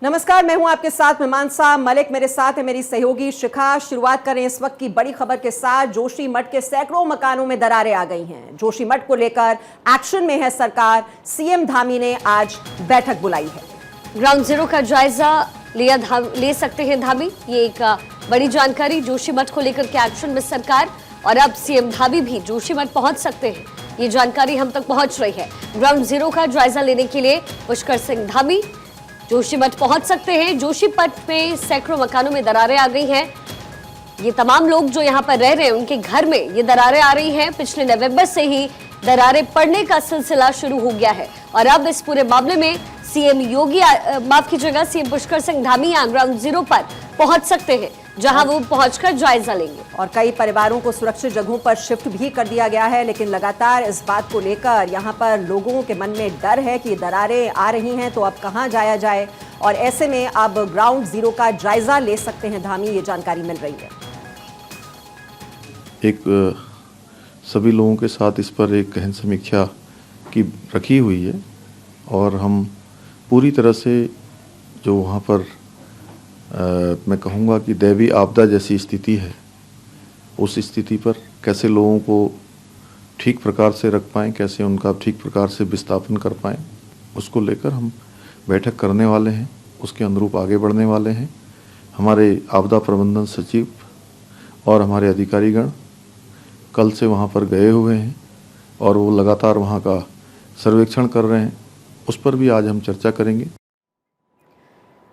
नमस्कार, मैं हूं आपके साथ मीमांसा मलिक। मेरे साथ है मेरी सहयोगी शिखा। शुरुआत करें इस वक्त की बड़ी खबर के साथ। जोशीमठ के सैकड़ों मकानों में दरारें आ गई हैं। जोशीमठ को लेकर एक्शन में है सरकार। सीएम धामी ने आज बैठक बुलाई है। ग्राउंड जीरो का जायजा ले सकते हैं धामी। ये एक बड़ी जानकारी। जोशीमठ को लेकर के एक्शन में सरकार और अब सीएम धामी भी जोशीमठ पहुंच सकते हैं, ये जानकारी हम तक पहुंच रही है। ग्राउंड जीरो का जायजा लेने के लिए पुष्कर सिंह धामी जोशीमठ पहुंच सकते हैं। जोशीमठ में सैकड़ों मकानों में दरारें आ गई हैं। ये तमाम लोग जो यहाँ पर रह रहे हैं उनके घर में ये दरारें आ रही हैं। पिछले नवंबर से ही दरारें पड़ने का सिलसिला शुरू हो गया है और अब इस पूरे मामले में सीएम पुष्कर सिंह धामी यहाँ ग्राउंड जीरो पर पहुंच सकते हैं, जहां वो पहुंचकर जायजा लेंगे। और कई परिवारों को सुरक्षित जगहों पर शिफ्ट भी कर दिया गया है, लेकिन लगातार इस बात को लेकर यहां पर लोगों के मन में डर है कि दरारें आ रही हैं तो अब कहां जाया जाए। और ऐसे में अब ग्राउंड जीरो का जायजा ले सकते हैं धामी, ये जानकारी मिल रही है। एक सभी लोगों के साथ इस पर एक गहन समीक्षा की रखी हुई है और हम पूरी तरह से जो वहाँ पर मैं कहूँगा कि दैवीय आपदा जैसी स्थिति है, उस स्थिति पर कैसे लोगों को ठीक प्रकार से रख पाएँ, कैसे उनका ठीक प्रकार से विस्थापन कर पाएँ, उसको लेकर हम बैठक करने वाले हैं। उसके अनुरूप आगे बढ़ने वाले हैं। हमारे आपदा प्रबंधन सचिव और हमारे अधिकारीगण कल से वहाँ पर गए हुए हैं और वो लगातार वहाँ का सर्वेक्षण कर रहे हैं। उस पर भी आज हम चर्चा करेंगे।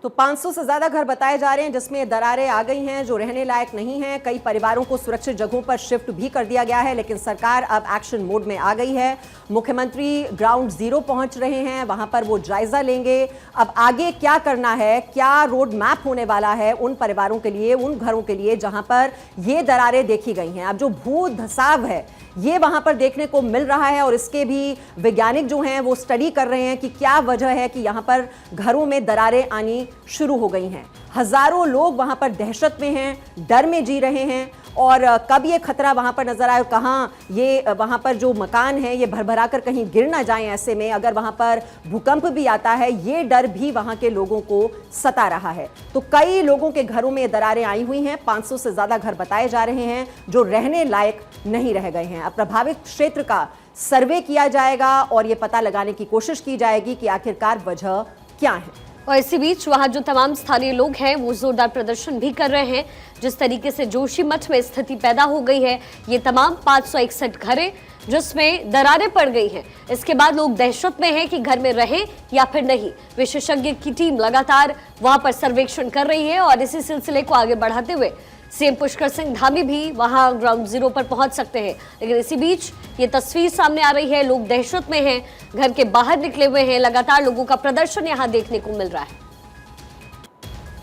तो 500 से ज्यादा घर बताए जा रहे हैं जिसमें दरारें आ गई हैं, जो रहने लायक नहीं हैं। कई परिवारों को सुरक्षित जगहों पर शिफ्ट भी कर दिया गया है, लेकिन सरकार अब एक्शन मोड में आ गई है। मुख्यमंत्री ग्राउंड जीरो पहुंच रहे हैं, वहां पर वो जायजा लेंगे। अब आगे क्या करना है, क्या रोड मैप होने वाला है उन परिवारों के लिए, उन घरों के लिए जहां पर ये दरारें देखी गई हैं। अब जो भू धसाव है ये वहां पर देखने को मिल रहा है और इसके भी वैज्ञानिक जो हैं वो स्टडी कर रहे हैं कि क्या वजह है कि यहां पर घरों में दरारें आनी शुरू हो गई हैं। हजारों लोग वहां पर दहशत में हैं, डर में जी रहे हैं और कब ये खतरा वहां पर नजर आए, कहां ये वहां पर जो मकान है ये भरभरा कर कहीं गिर ना जाएं। ऐसे में अगर वहां पर भूकंप भी आता है, ये डर भी वहां के लोगों को सता रहा है। तो कई लोगों के घरों में दरारें आई हुई हैं। 500 से ज्यादा घर बताए जा रहे हैं जो रहने लायक नहीं रह गए हैं। अब प्रभावित क्षेत्र का सर्वे किया जाएगा और ये पता लगाने की कोशिश की जाएगी कि आखिरकार वजह क्या है। और इसी बीच वहां जो तमाम स्थानीय लोग हैं वो जोरदार प्रदर्शन भी कर रहे हैं। जिस तरीके से जोशीमठ में स्थिति पैदा हो गई है, ये तमाम 561 घरें जिसमें दरारें पड़ गई हैं, इसके बाद लोग दहशत में हैं कि घर में रहें या फिर नहीं। विशेषज्ञ की टीम लगातार वहां पर सर्वेक्षण कर रही है और इसी सिलसिले को आगे बढ़ाते हुए सीएम पुष्कर सिंह धामी भी वहां ग्राउंड जीरो पर पहुंच सकते हैं। लेकिन इसी बीच ये तस्वीर सामने आ रही है, लोग दहशत में हैं, घर के बाहर निकले हुए हैं। लगातार लोगों का प्रदर्शन यहां देखने को मिल रहा है।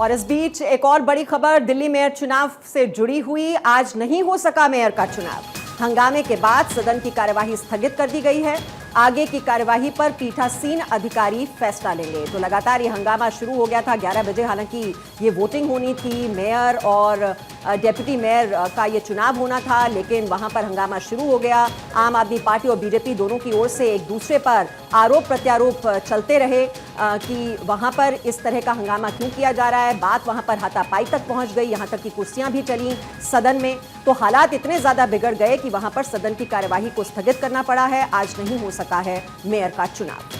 और इस बीच एक और बड़ी खबर दिल्ली मेयर चुनाव से जुड़ी हुई। आज नहीं हो सका मेयर का चुनाव। हंगामे के बाद सदन की कार्यवाही स्थगित कर दी गई है। आगे की कार्यवाही पर पीठासीन अधिकारी फैसला लेंगे। तो लगातार ये हंगामा शुरू हो गया था 11 बजे। हालांकि ये वोटिंग होनी थी, मेयर और डेप्यूटी मेयर का ये चुनाव होना था, लेकिन वहां पर हंगामा शुरू हो गया। आम आदमी पार्टी और बीजेपी दोनों की ओर से एक दूसरे पर आरोप प्रत्यारोप चलते रहे कि वहां पर इस तरह का हंगामा क्यों किया जा रहा है। बात वहां पर हाथापाई तक पहुंच गई, यहां तक कि कुर्सियां भी चली सदन में। तो हालात इतने ज्यादा बिगड़ गए कि वहां पर सदन की कार्यवाही को स्थगित करना पड़ा है। आज नहीं हो सका है मेयर का चुनाव।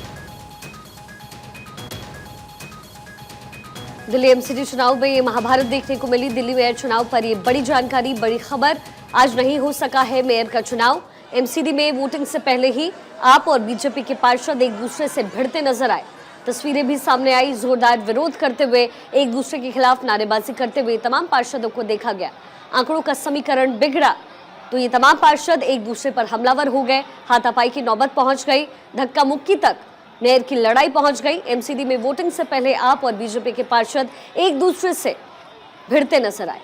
दिल्ली एमसीडी चुनाव में ये महाभारत देखने को मिली। दिल्ली मेयर चुनाव पर ये बड़ी जानकारी, बड़ी खबर। आज नहीं हो सका है मेयर का चुनाव। एमसीडी में वोटिंग से पहले ही आप और बीजेपी के पार्षद एक दूसरे से भिड़ते नजर आए। तस्वीरें भी सामने आई। जोरदार विरोध करते हुए, एक दूसरे के खिलाफ नारेबाजी करते हुए तमाम पार्षदों को देखा गया। आंकड़ों का समीकरण बिगड़ा तो ये तमाम पार्षद एक दूसरे पर हमलावर हो गए। हाथापाई की नौबत पहुंच गई, धक्का मुक्की तक मेयर की लड़ाई पहुंच गई। एमसीडी में वोटिंग से पहले आप और बीजेपी के पार्षद एक दूसरे से भिड़ते नजर आए।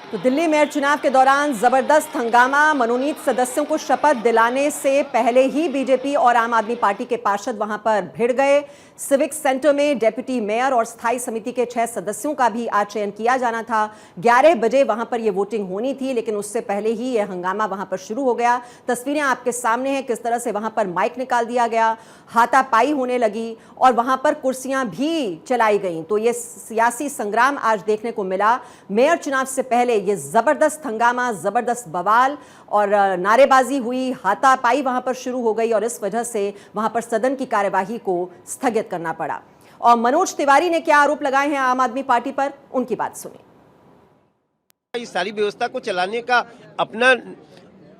तो दिल्ली मेयर चुनाव के दौरान जबरदस्त हंगामा। मनोनीत सदस्यों को शपथ दिलाने से पहले ही बीजेपी और आम आदमी पार्टी के पार्षद वहां पर भिड़ गए। सिविक सेंटर में डिप्टी मेयर और स्थायी समिति के 6 सदस्यों का भी आज चयन किया जाना था। 11 बजे वहां पर यह वोटिंग होनी थी, लेकिन उससे पहले ही यह हंगामा वहां पर शुरू हो गया। तस्वीरें आपके सामने हैं, किस तरह से वहां पर माइक निकाल दिया गया, हाथापाई होने लगी और वहां पर कुर्सियां भी चलाई गईं। तो यह सियासी संग्राम आज देखने को मिला। मेयर चुनाव से पहले ये जबरदस्त हंगामा, जबरदस्त बवाल और नारेबाजी हुई, हाथापाई वहां पर शुरू हो गई और इस वजह से वहां पर सदन की कार्यवाही को स्थगित करना पड़ा। और मनोज तिवारी ने क्या आरोप लगाए हैं आम आदमी पार्टी पर, उनकी बात सुनिए। इस सारी व्यवस्था को चलाने का अपना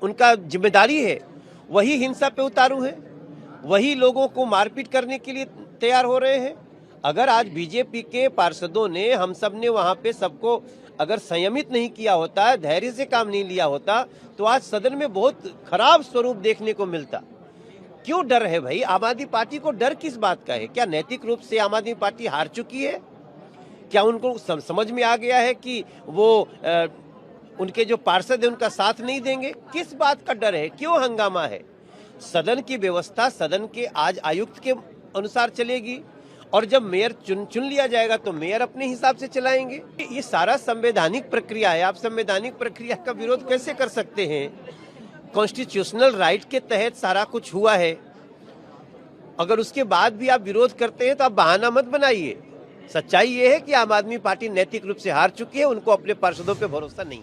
उनका जिम्मेदारी है, वही हिंसा पे उतारू है, वही लोगों को मारपीट करने के लिए तैयार हो रहे हैं। अगर आज बीजेपी के पार्षदों ने, हम सब ने वहां पे सबको अगर संयमित नहीं किया होता, धैर्य से काम नहीं लिया होता, तो आज सदन में बहुत खराब स्वरूप देखने को मिलता। क्यों डर है भाई? आम आदमी पार्टी को डर किस बात का है? क्या नैतिक रूप से आम आदमी पार्टी हार चुकी है? क्या उनको समझ में आ गया है कि वो उनके जो पार्षद है उनका साथ नहीं देंगे? किस बात का डर है? क्यों हंगामा है? सदन की व्यवस्था सदन के आज आयुक्त के अनुसार चलेगी और जब मेयर चुन लिया जाएगा तो मेयर अपने हिसाब से चलाएंगे। ये सारा संवैधानिक प्रक्रिया है। आप संवैधानिक प्रक्रिया का विरोध कैसे कर सकते हैं? कॉन्स्टिट्यूशनल राइट के तहत सारा कुछ हुआ है। अगर उसके बाद भी आप विरोध करते हैं तो आप बहाना मत बनाइए। सच्चाई ये है कि आम आदमी पार्टी नैतिक रूप से हार चुकी है, उनको अपने पार्षदों पे भरोसा नहीं।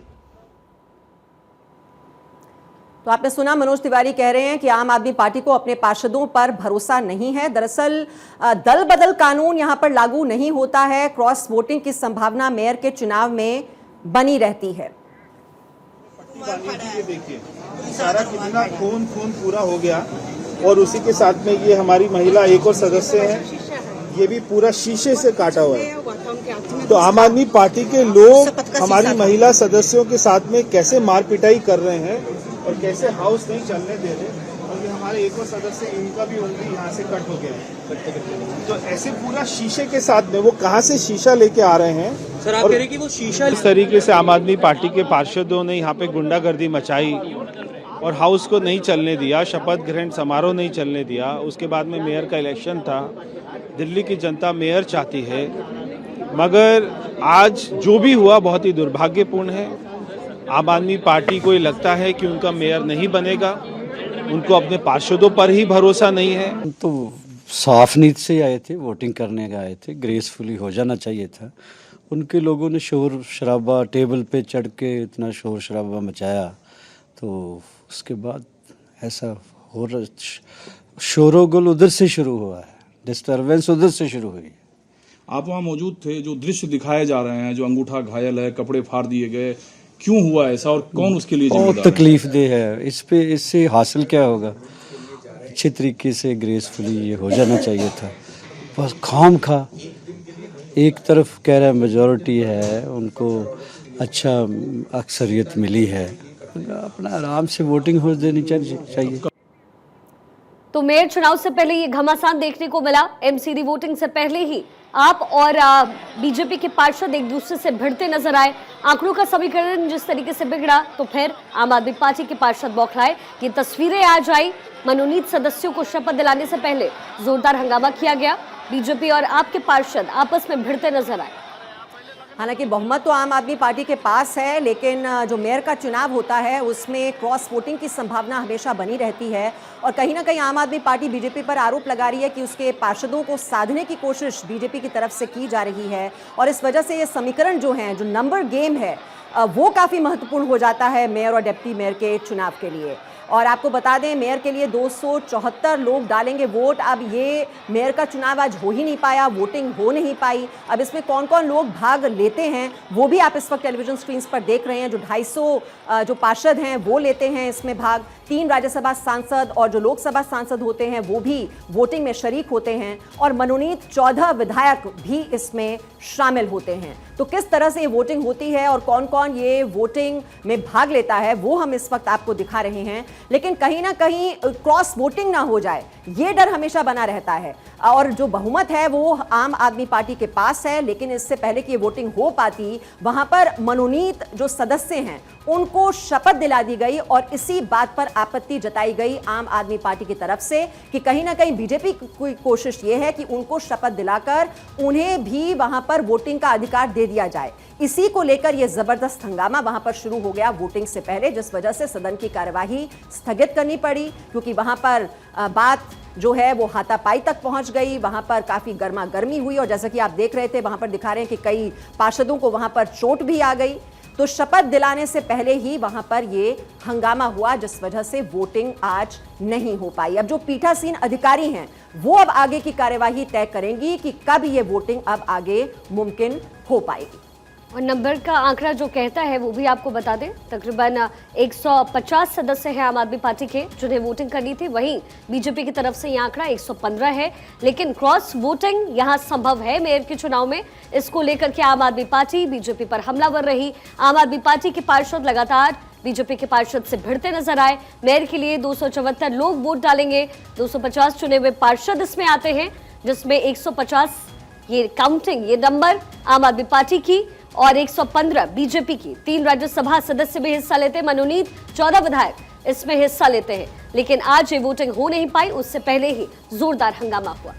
तो आपने सुना, मनोज तिवारी कह रहे हैं कि आम आदमी पार्टी को अपने पार्षदों पर भरोसा नहीं है। दरअसल दल बदल कानून यहां पर लागू नहीं होता है। क्रॉस वोटिंग की संभावना मेयर के चुनाव में बनी रहती है। ये देखिए सारा कितना खून पूरा हो गया और उसी के साथ में ये हमारी महिला एक और सदस्य है, ये भी पूरा शीशे से काटा हुआ है। तो आम आदमी पार्टी के लोग हमारी महिला सदस्यों के साथ में कैसे मार पिटाई कर रहे हैं और कैसे हाउस नहीं चलने दे रहे। और ये हमारे एक और सदस्य, इनका भी उंगली यहाँ से कट हो गया। तो ऐसे पूरा शीशे के साथ में वो कहाँ से शीशा लेके आ रहे हैं? सर, आप कह रहे कि वो शीशा इस तरीके से आम आदमी पार्टी के पार्षदों ने यहाँ पे गुंडागर्दी मचाई और हाउस को नहीं चलने दिया, शपथ ग्रहण समारोह नहीं चलने दिया। उसके बाद में मेयर का इलेक्शन था। दिल्ली की जनता मेयर चाहती है, मगर आज जो भी हुआ बहुत ही दुर्भाग्यपूर्ण है। आम आदमी पार्टी को ये लगता है कि उनका मेयर नहीं बनेगा, उनको अपने पार्षदों पर ही भरोसा नहीं है। तो साफ नीयत से आए थे, वोटिंग करने का आए थे, ग्रेसफुली हो जाना चाहिए था। उनके लोगों ने शोर शराबा, टेबल पे चढ़ के इतना शोर शराबा मचाया, तो उसके बाद ऐसा हो रहा, शोरोगुल उधर से शुरू हुआ है, डिस्टर्बेंस उधर से शुरू हुई। आप वहाँ मौजूद थे, जो दृश्य दिखाए जा रहे हैं, जो अंगूठा घायल है, कपड़े फाड़ दिए गए, क्यों हुआ ऐसा और कौन उसके लिए जिम्मेदार है? बहुत तकलीफ दे है। इससे हासिल क्या होगा? अच्छे तरीके से ग्रेसफुली ये हो जाना चाहिए था। बस खाम खा एक तरफ कह रहा है मेजॉरिटी है, उनको अच्छा अक्सरियत मिली है, अपना आराम से वोटिंग हो देनी चाहिए। तो मेयर चुनाव से पहले ये घमासान देखने को मिला। एमसीडी वोटिंग से पहले ही आप और बीजेपी के पार्षद एक दूसरे से भिड़ते नजर आए। आंकड़ों का समीकरण जिस तरीके से बिगड़ा तो फिर आम आदमी पार्टी के पार्षद बौखलाए। ये तस्वीरें आज आई। मनोनीत सदस्यों को शपथ दिलाने से पहले जोरदार हंगामा किया गया। बीजेपी और आपके पार्षद आपस में भिड़ते नजर आए। हालांकि बहुमत तो आम आदमी पार्टी के पास है, लेकिन जो मेयर का चुनाव होता है उसमें क्रॉस वोटिंग की संभावना हमेशा बनी रहती है और कहीं ना कहीं आम आदमी पार्टी बीजेपी पर आरोप लगा रही है कि उसके पार्षदों को साधने की कोशिश बीजेपी की तरफ से की जा रही है और इस वजह से ये समीकरण जो हैं, जो नंबर गेम है, वो काफ़ी महत्वपूर्ण हो जाता है मेयर और डिप्टी मेयर के चुनाव के लिए। और आपको बता दें, मेयर के लिए 274 लोग डालेंगे वोट। अब ये मेयर का चुनाव आज हो ही नहीं पाया, वोटिंग हो नहीं पाई। अब इसमें कौन कौन लोग भाग लेते हैं वो भी आप इस वक्त टेलीविजन स्क्रीन पर देख रहे हैं। जो 250 जो पार्षद हैं वो लेते हैं इसमें भाग। 3 राज्यसभा सांसद और जो लोकसभा सांसद होते हैं वो भी वोटिंग में शरीक होते हैं और मनोनीत 14 विधायक भी इसमें शामिल होते हैं। तो किस तरह से ये वोटिंग होती है और कौन कौन ये वोटिंग में भाग लेता है वो हम इस वक्त आपको दिखा रहे हैं। लेकिन कहीं ना कहीं क्रॉस वोटिंग ना हो जाए, ये डर हमेशा बना रहता है। और जो बहुमत है वो आम आदमी पार्टी के पास है, लेकिन इससे पहले कि ये वोटिंग हो पाती, वहां पर मनोनीत जो सदस्य हैं उनको शपथ दिला दी गई और इसी बात पर आपत्ति जताई गई आम आदमी पार्टी की तरफ से कि कहीं ना कहीं बीजेपी की कोशिश ये है कि उनको शपथ दिलाकर उन्हें भी वहां पर वोटिंग का अधिकार दे दिया जाए। इसी को लेकर यह जबरदस्त हंगामा वहां पर शुरू हो गया वोटिंग से पहले, जिस वजह से सदन की कार्यवाही स्थगित करनी पड़ी, क्योंकि वहां पर बात जो है वो हाथापाई तक पहुंच गई। वहां पर काफी गर्मा गर्मी हुई और जैसा कि आप देख रहे थे वहां पर दिखा रहे हैं कि कई पार्षदों को वहां पर चोट भी आ गई। तो शपथ दिलाने से पहले ही वहां पर ये हंगामा हुआ, जिस वजह से वोटिंग आज नहीं हो पाई। अब जो पीठासीन अधिकारी हैं वो अब आगे की कार्यवाही तय करेंगी कि कब ये वोटिंग अब आगे मुमकिन हो पाएगी। और नंबर का आंकड़ा जो कहता है वो भी आपको बता दें, तकरीबन 150 सदस्य हैं आम आदमी पार्टी के जिन्हें वोटिंग करनी थी। वहीं बीजेपी की तरफ से ये आंकड़ा 115 है, लेकिन क्रॉस वोटिंग यहां संभव है मेयर के चुनाव में। इसको लेकर के आम आदमी पार्टी बीजेपी पर हमलावर रही। आम आदमी पार्टी के पार्षद लगातार बीजेपी के पार्षद से भिड़ते नजर आए। मेयर के लिए 274 लोग वोट डालेंगे, 250 चुने हुए पार्षद इसमें आते हैं, जिसमें 150 ये काउंटिंग, ये नंबर आम आदमी पार्टी की और 115 बीजेपी की। 3 राज्यसभा सदस्य भी हिस्सा लेते हैं, मनोनीत 14 विधायक इसमें हिस्सा लेते हैं। लेकिन आज ये वोटिंग हो नहीं पाई, उससे पहले ही जोरदार हंगामा हुआ।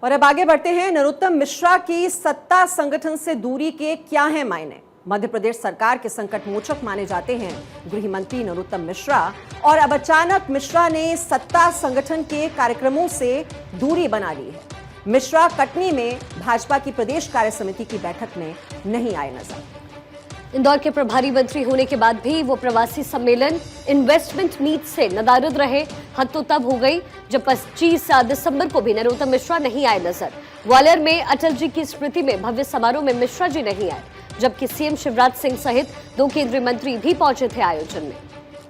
और अब आगे बढ़ते हैं। नरोत्तम मिश्रा की सत्ता संगठन से दूरी के क्या है मायने? मध्य प्रदेश सरकार के संकट मोचक माने जाते हैं गृह मंत्री नरोत्तम मिश्रा, और अब अचानक मिश्रा ने सत्ता संगठन के कार्यक्रमों से दूरी बना ली है। मिश्रा कटनी में भाजपा की प्रदेश कार्य समिति की बैठक में नहीं आए नजर। इंदौर के प्रभारी मंत्री होने के बाद भी वो प्रवासी सम्मेलन इन्वेस्टमेंट मीट से नदारद रहे। हद तो तब हो गई जब 25 दिसंबर को भी नरोत्तम मिश्रा नहीं आए नजर। ग्वालियर में अटल जी की स्मृति में भव्य समारोह में मिश्रा जी नहीं आए, जबकि सीएम शिवराज सिंह सहित 2 केंद्रीय मंत्री भी पहुंचे थे आयोजन में।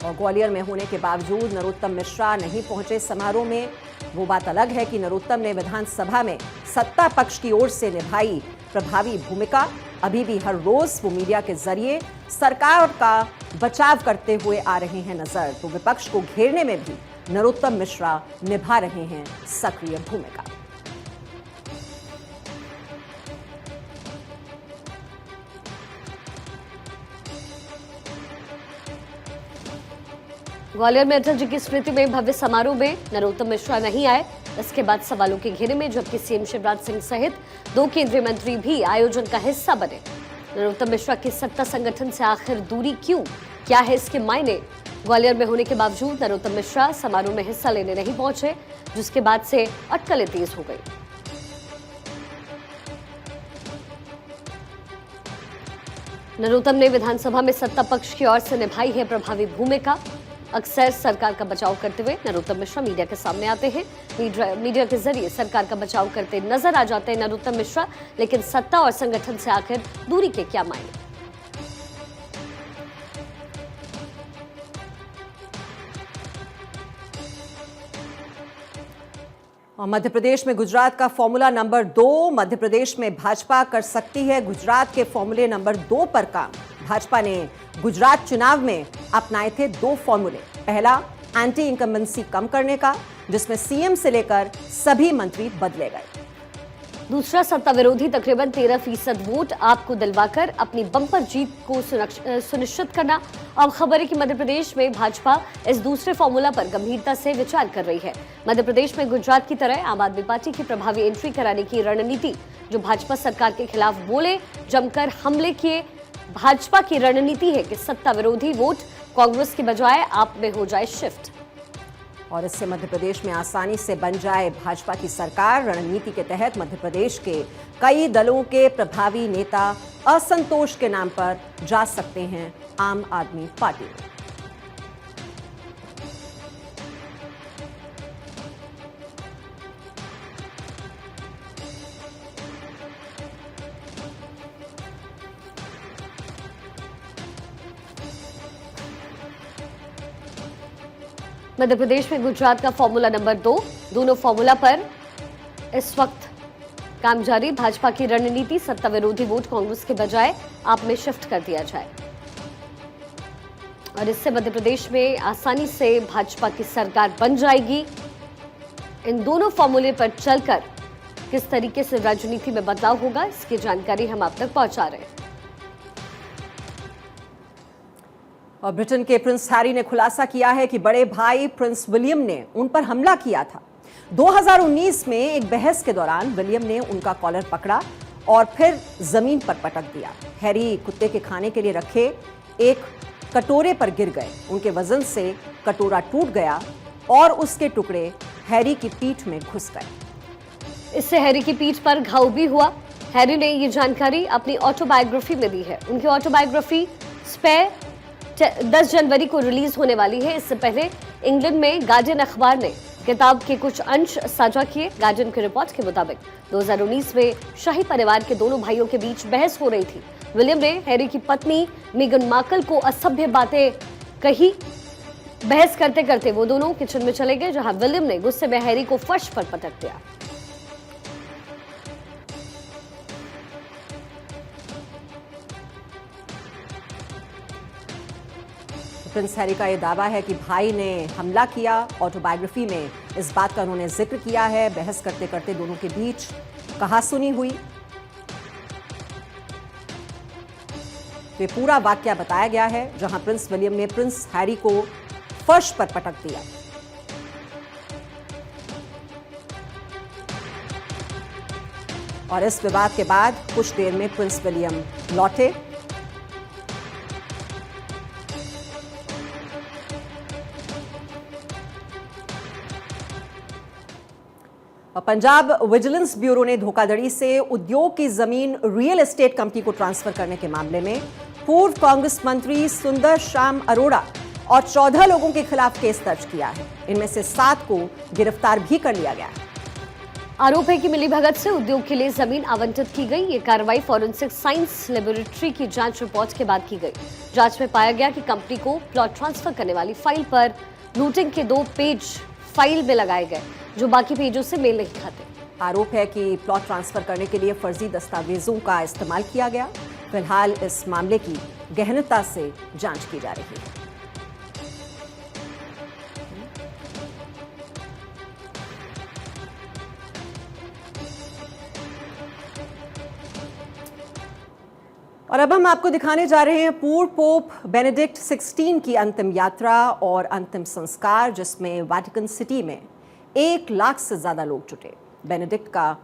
और ग्वालियर में होने के बावजूद नरोत्तम मिश्रा नहीं पहुंचे समारोह में। वो बात अलग है कि नरोत्तम ने विधानसभा में सत्ता पक्ष की ओर से निभाई प्रभावी भूमिका। अभी भी हर रोज वो मीडिया के जरिए सरकार का बचाव करते हुए आ रहे हैं नजर। तो विपक्ष को घेरने में भी नरोत्तम मिश्रा निभा रहे हैं सक्रिय भूमिका। ग्वालियर में अटल जी की स्मृति में भव्य समारोह में नरोत्तम मिश्रा नहीं आए। इसके बाद सवालों के घेरे में, जबकि सीएम शिवराज सिंह सहित 2 केंद्रीय मंत्री भी आयोजन का हिस्सा बने। नरोत्तम मिश्रा की सत्ता संगठन से आखिर दूरी क्यों, क्या है इसके मायने? ग्वालियर में होने के बावजूद नरोत्तम मिश्रा समारोह में हिस्सा लेने नहीं पहुंचे, जिसके बाद से अटकलें तेज हो गई। नरोत्तम ने विधानसभा में सत्ता पक्ष की ओर से निभाई है प्रभावी भूमिका। अक्सर सरकार का बचाव करते हुए नरोत्तम मिश्रा मीडिया के सामने आते हैं, मीडिया के जरिए सरकार का बचाव करते नजर आ जाते हैं नरोत्तम मिश्रा। लेकिन सत्ता और संगठन से आखिर दूरी के क्या मायने? और मध्य प्रदेश में गुजरात का फॉर्मूला नंबर 2। मध्य प्रदेश में भाजपा कर सकती है गुजरात के फॉर्मूले नंबर 2 पर काम। भाजपा ने गुजरात चुनाव में अपनाए थे 2 फॉर्मूले। पहला, एंटी इनकम्बेंसी कम करने का, जिसमें सीएम से लेकर सभी मंत्री बदले गए। दूसरा, सत्ता विरोधी तकरीबन 13% वोट आपको दिलवाकर अपनी बम्पर जीत को सुनिश्चित करना। अब खबर है कि मध्य प्रदेश में भाजपा इस दूसरे फॉर्मूला पर गंभीरता से विचार कर रही है। मध्य प्रदेश में गुजरात की तरह आम आदमी पार्टी की प्रभावी एंट्री कराने की रणनीति, जो भाजपा सरकार के खिलाफ बोले, जमकर हमले किए। भाजपा की रणनीति है कि सत्ता विरोधी वोट कांग्रेस की बजाय आप में हो जाए शिफ्ट, और इससे मध्य प्रदेश में आसानी से बन जाए भाजपा की सरकार। रणनीति के तहत मध्य प्रदेश के कई दलों के प्रभावी नेता असंतोष के नाम पर जा सकते हैं आम आदमी पार्टी में। मध्य प्रदेश में गुजरात का फॉर्मूला नंबर 2, दोनों फॉर्मूला पर इस वक्त काम जारी। भाजपा की रणनीति, सत्ता विरोधी वोट कांग्रेस के बजाय आप में शिफ्ट कर दिया जाए। और इससे मध्य प्रदेश में आसानी से भाजपा की सरकार बन जाएगी। इन दोनों फॉर्मूले पर चलकर किस तरीके से राजनीति में बदलाव होगा, इसकी जानकारी हम आप तक पहुंचा रहे हैं। और ब्रिटेन के प्रिंस हैरी ने खुलासा किया है कि बड़े भाई प्रिंस विलियम ने उन पर हमला किया था। 2019 में एक बहस के दौरान विलियम ने उनका कॉलर पकड़ा और फिर जमीन पर पटक दिया। हैरी कुत्ते के खाने के लिए रखे एक कटोरे पर गिर गए। उनके वजन से कटोरा टूट गया और उसके टुकड़े हैरी की पीठ में घुस गए। इससे हैरी की पीठ पर घाव भी हुआ। हैरी ने ये जानकारी अपनी ऑटोबायोग्राफी में दी है। उनकी ऑटोबायोग्राफी स्पेयर 10 जनवरी को रिलीज होने वाली है। इससे पहले इंग्लैंड में गार्डियन अखबार ने किताब के कुछ अंश साझा किए। गार्डियन की रिपोर्ट के मुताबिक 2019 में शाही परिवार के दोनों भाइयों के बीच बहस हो रही थी। विलियम ने हैरी की पत्नी मेगन मार्कल को असभ्य बातें कही। बहस करते करते वो दोनों किचन में चले गए, जहां विलियम ने गुस्से में हैरी को फर्श पर पटक दिया। प्रिंस हैरी का यह दावा है कि भाई ने हमला किया। ऑटोबायोग्राफी में इस बात का उन्होंने जिक्र किया है। बहस करते करते दोनों के बीच कहासुनी हुई। ये पूरा वाकया बताया गया है, जहां प्रिंस विलियम ने प्रिंस हैरी को फर्श पर पटक दिया। और इस विवाद के बाद कुछ देर में प्रिंस विलियम लौटे। पंजाब विजिलेंस ब्यूरो ने धोखाधड़ी से उद्योग की जमीन रियल एस्टेट कंपनी को ट्रांसफर करने के मामले में पूर्व कांग्रेस मंत्री सुंदर श्याम अरोड़ा और 14 लोगों के खिलाफ केस दर्ज किया है। इनमें से 7 को गिरफ्तार भी कर लिया गया है। आरोप है कि मिलीभगत से उद्योग के लिए जमीन आवंटित की गई। ये कार्रवाई फॉरेंसिक साइंस लेबोरेटरी की जांच रिपोर्ट के बाद की गई। जांच में पाया गया कि कंपनी को प्लॉट ट्रांसफर करने वाली फाइल पर लूटिंग के 2 पेज फाइल में लगाए गए, जो बाकी पेजों से मेल नहीं खाते। आरोप है कि प्लॉट ट्रांसफर करने के लिए फर्जी दस्तावेजों का इस्तेमाल किया गया। फिलहाल इस मामले की गहनता से जांच की जा रही है। और अब हम आपको दिखाने जा रहे हैं पूर्व पोप बेनेडिक्ट 16 की अंतिम यात्रा और अंतिम संस्कार, जिसमें वेटिकन सिटी में 1 लाख से ज्यादा लोग जुटे। बेनेडिक्ट का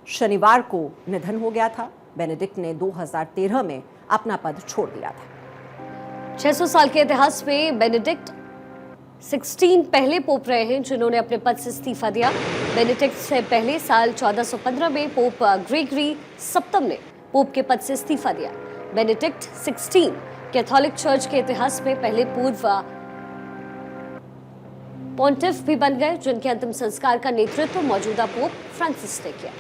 शनिवार को निधन हो गया था। बेनेडिक्ट ने 2013 में अपना पद छोड़ दिया था। 600 साल के इतिहास में बेनेडिक्ट 16 पहले पोप रहे हैं जिन्होंने अपने पद से इस्तीफा दिया। बेनेडिक्ट से पहले साल 1415 में पोप ग्रेगरी सप्तम ने पोप के पद से इस्तीफा दिया। बेनेडिक्ट 16 कैथोलिक चर्च के इतिहास में पहले पूर्व पॉन्टिफ भी बन गए, जिनके अंतिम संस्कार का नेतृत्व मौजूदा पोप फ्रांसिस ने किया।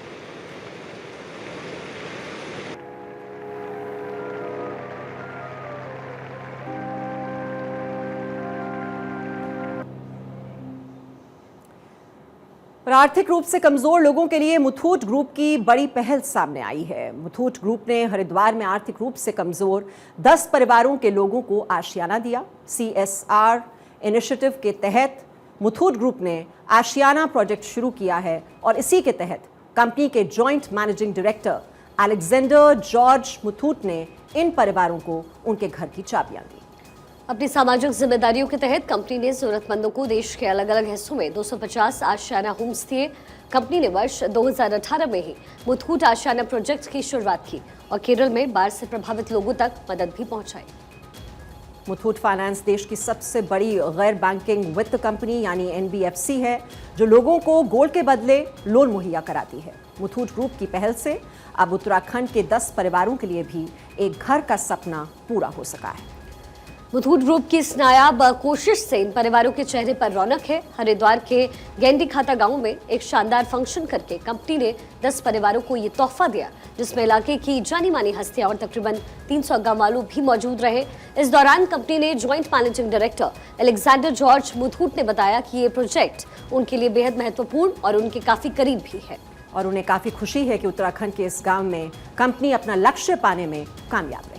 और आर्थिक रूप से कमजोर लोगों के लिए मुथूट ग्रुप की बड़ी पहल सामने आई है। मुथूट ग्रुप ने हरिद्वार में आर्थिक रूप से कमजोर 10 परिवारों के लोगों को आशियाना दिया। CSR इनिशिएटिव के तहत मुथूट ग्रुप ने आशियाना प्रोजेक्ट शुरू किया है और इसी के तहत कंपनी के joint managing director Alexander George Muthoot ने इन परिवारों को उनके घर की चाबियां दी। अपनी सामाजिक जिम्मेदारियों के तहत कंपनी ने जरूरतमंदों को देश के अलग अलग हिस्सों में 250 आशियाना होम्स दिए। कंपनी ने वर्ष 2018 में ही मुथूट आशियाना प्रोजेक्ट की शुरुआत की और केरल में बाढ़ से प्रभावित लोगों तक मदद भी पहुंचाई। मुथूट फाइनेंस देश की सबसे बड़ी गैर बैंकिंग वित्त कंपनी यानी NBFC है, जो लोगों को गोल्ड के बदले लोन मुहैया कराती है। मुथूट ग्रुप की पहल से अब उत्तराखंड के 10 परिवारों के लिए भी एक घर का सपना पूरा हो सका है। मुथूट ग्रुप की इस नायाब कोशिश से इन परिवारों के चेहरे पर रौनक है। हरिद्वार के गेंडी खाता गांव में एक शानदार फंक्शन करके कंपनी ने 10 परिवारों को ये तोहफा दिया, जिसमें इलाके की जानी मानी हस्तियां और तकरीबन 300 गांव वालों भी मौजूद रहे। इस दौरान कंपनी ने joint managing director Alexander George Muthoot ने बताया कि ये प्रोजेक्ट उनके लिए बेहद महत्वपूर्ण और उनके काफी करीब भी है और उन्हें काफी खुशी है कि उत्तराखंड के इस गांव में कंपनी अपना लक्ष्य पाने में कामयाब है।